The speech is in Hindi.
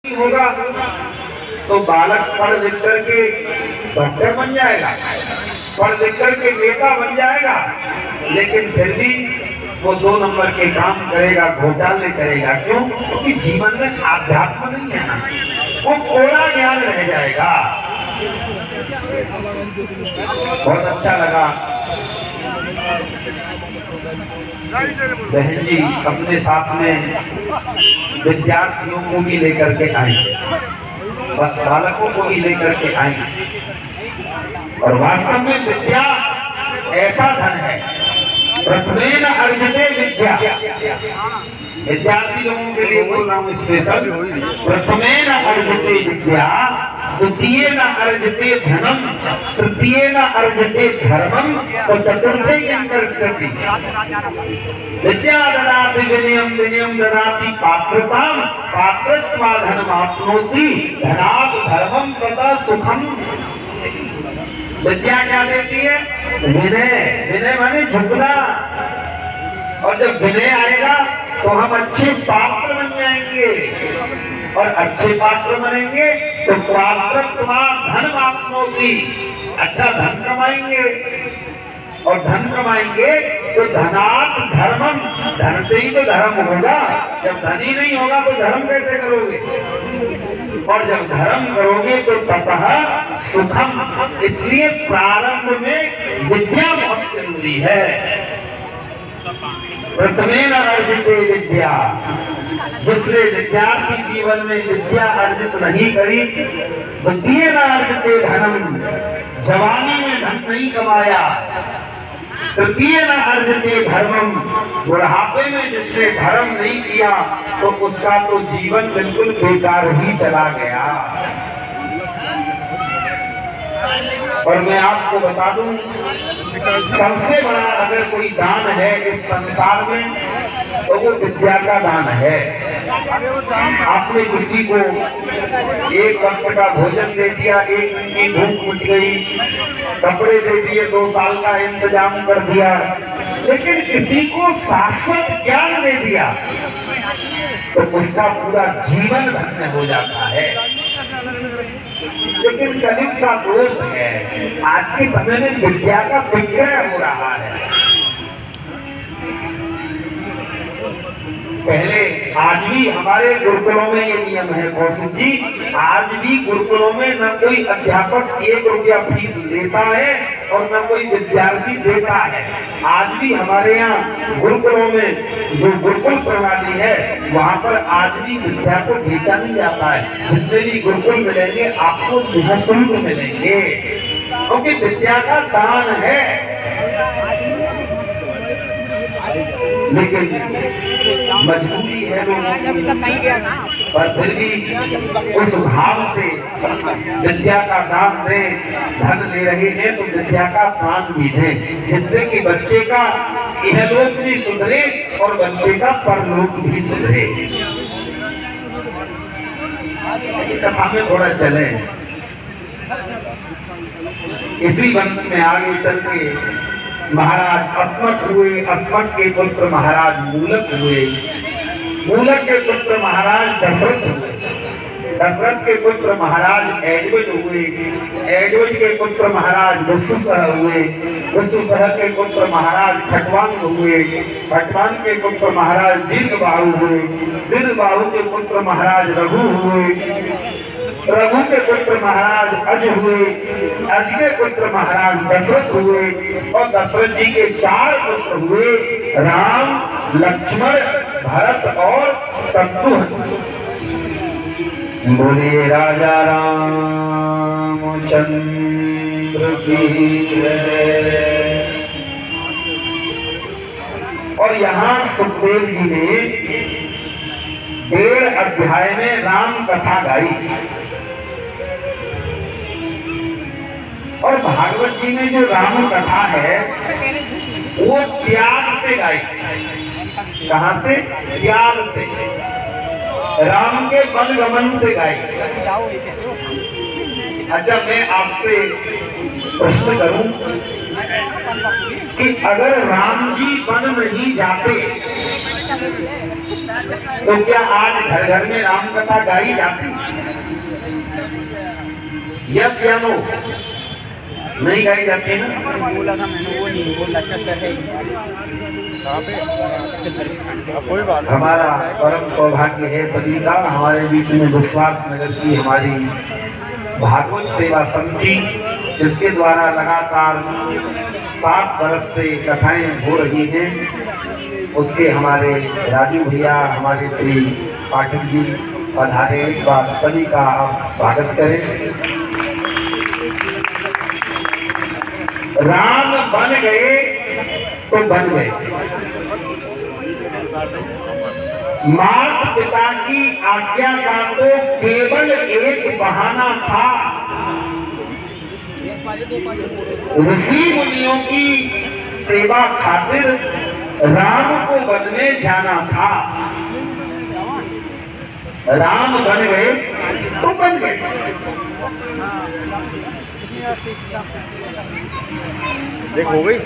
होगा तो बालक पढ़ लिख करके डॉक्टर बन जाएगा, पढ़ लिख करके नेता बन जाएगा, लेकिन फिर भी वो 2 नंबर के काम करेगा, घोटाले करेगा। क्यों? क्योंकि जीवन में आध्यात्म नहीं है ना, वो कोरा ज्ञान रह जाएगा। बहुत अच्छा लगा बहन जी अपने साथ में विद्यार्थियों को भी लेकर के आए, बालकों को भी लेकर के आए। और वास्तव में विद्या ऐसा धन है, प्रथमेन अर्जते विद्या। विद्यार्थी लोगों के लिए बोल रहा हूँ स्पेशल। प्रथमेन अर्जते विद्या, द्वितीय न अर्जते धनम, तृतीय न अर्जते धर्मम, तो चतुर्थे कर्षति। विद्या ददाति विनयम, विनयम ददाति पात्रताम, पात्रत्वा धनमाप्नोति, धनात् धर्मम तथा सुखम। विद्या क्या देती है? विनय। विनय माने झुकना। और जब विनय आएगा तो हम अच्छे पात्र बन जाएंगे, और अच्छे पात्र बनेंगे तो पात्रत्वा धनमाप्नोति, अच्छा धन कमाएंगे। और धन कमाएंगे तो धनात् धर्मम, धन से ही तो धर्म होगा। जब धन ही नहीं होगा तो धर्म कैसे करोगे? और जब धर्म करोगे तो ततः सुखम। इसलिए प्रारंभ में विद्या बहुत जरूरी है। प्रथमेन अर्जिते विद्या, जिसने विद्यार्थी जीवन में विद्या अर्जित नहीं करी, द्वितीय न अर्जिते धनम, जवानी में धन नहीं कमाया, तृतीय न अर्जिते धर्मम, बुढ़ापे में जिसने धर्म नहीं किया तो उसका तो जीवन बिल्कुल बेकार ही चला गया। और मैं आपको बता दूं, सबसे बड़ा अगर कोई दान है इस संसार में तो वो विद्या का दान है। आपने किसी को एक वक्त का भोजन दे दिया, एक दिन की भूख मिट गई, कपड़े दे दिए, 2 साल का इंतजाम कर दिया, लेकिन किसी को शाश्वत ज्ञान दे दिया तो उसका पूरा जीवन धन्य हो जाता है। लेकिन कलयुग का दोष है, आज के समय में विद्या का विक्रय हो रहा है। पहले, आज भी हमारे गुरुकुलों में ये नियम है कौशिक जी, आज भी गुरुकुलों में न कोई अध्यापक 1 रुपया फीस लेता है और न कोई विद्यार्थी देता है। आज भी हमारे यहाँ गुरुकुलों में जो गुरुकुल प्रणाली है वहाँ पर आज भी विद्या को बेचा नहीं जाता है। जितने भी गुरुकुल मिलेंगे आपको निःशुल्क मिलेंगे, क्योंकि विद्या का दान है। लेकिन मजबूरी है लोगों की, पर फिर भी उस भाव से विद्या का दान दें। धन ले रहे हैं तो विद्या का दान भी दें, जिससे कि बच्चे का इहलोक भी सुधरे और बच्चे का परलोक भी सुधरे। कथा में थोड़ा चले, इसी वंश में आगे चल के महाराज अस्मक हुए, अस्मक के पुत्र महाराज मूलक हुए, मूलक के पुत्र महाराज दशरथ हुए, दशरथ के पुत्र महाराज एडविन हुए, एडविन के पुत्र महाराज विश्वसह हुए, विश्वसह के पुत्र महाराज खटवांग हुए, खटवांग के पुत्र महाराज दीर्घबाहु हुए, दीर्घबाहु के पुत्र महाराज रघु हुए, रघु के पुत्र महाराज अज हुए, अज के पुत्र महाराज दशरथ हुए, और दशरथ जी के 4 पुत्र हुए, राम, लक्ष्मण, भरत और शत्रुघ्न। बोले राजा रामचंद्र की जय। और यहाँ सुखदेव जी ने 1.5 अध्याय में राम कथा गाई, और भागवत जी में जो राम कथा है वो त्याग से गाई। कहां से? त्याग से, राम के वनगमन से गाई। अच्छा, मैं आपसे प्रश्न करूं कि अगर राम जी वन नहीं जाते तो क्या आज घर घर में राम कथा गाई जाती? यस या नो? नहीं गाई जाती ना। बोला था मैंने, वो नहीं बोला चक्कर है कहाँ पे? कोई बात नहीं। हमारा परम सौभाग्य है सभी का, हमारे बीच में विश्वास नगर की हमारी भागवत सेवा समिति, जिसके द्वारा लगातार 7 वर्ष से कथाएं हो रही हैं, उसके हमारे राजू भैया, हमारे श्री पाठक जी पधारे। एक बार सभी का आप स्वागत करें। राम बन गए तो बन गए, माता पिता की आज्ञा का तो केवल एक बहाना था। ऋषि मुनियों की सेवा खातिर राम को वन में जाना था। राम बन गए तो बन गए। देख हो गई।